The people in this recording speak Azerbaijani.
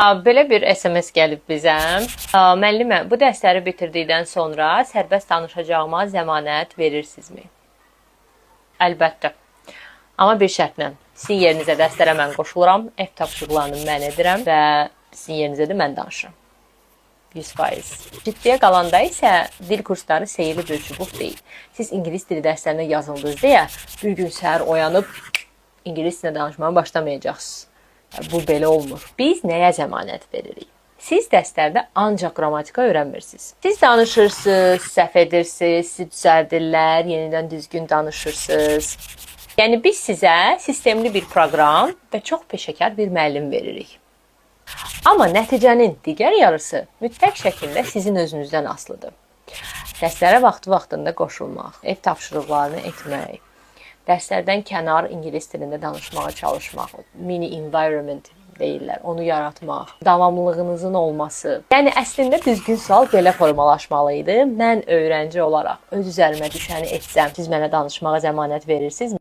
Belə bir SMS gəlib bizə. Müəllimə, bu dərsləri bitirdikdən sonra sərbəst danışacağıma zəmanət verirsinizmi? Əlbəttə. Amma bir şərtlə. Sizin yerinizə dərslərə mən qoşuluram, ev tapşırıqlarını mən edirəm və sizin yerinizə də mən danışıram. 100%. Ciddiyə qalanda isə dil kursları seyirli bir çubuq deyil. Siz ingilis dili dərslərinə yazıldınız deyə bir gün səhər oyanıb ingilis dilində danışmağa başlamayacaqsınız. Bu belə olmur. Biz nəyə zəmanət veririk? Siz dərslərdə ancaq qrammatika öyrənmirsiniz. Siz danışırsınız, səhv edirsiniz, sizi düzəldirlər, yenidən düzgün danışırsınız. Yəni biz sizə sistemli bir proqram və çox peşəkar bir müəllim veririk. Amma nəticənin digər yarısı mütləq şəkildə sizin özünüzdən asılıdır. Dərslərə vaxtında qoşulmaq, ev tapşırıqlarını etmək, dərslərdən kənar ingilis dilində danışmağa çalışmaq, mini environment deyirlər, onu yaratmaq, davamlılığınızın olması. Yəni əslində düzgün sual belə formalaşmalı idi. Mən öyrənci olaraq öz üzərimə düşəni etsəm, siz mənə danışmağa zəmanət verirsinizmi?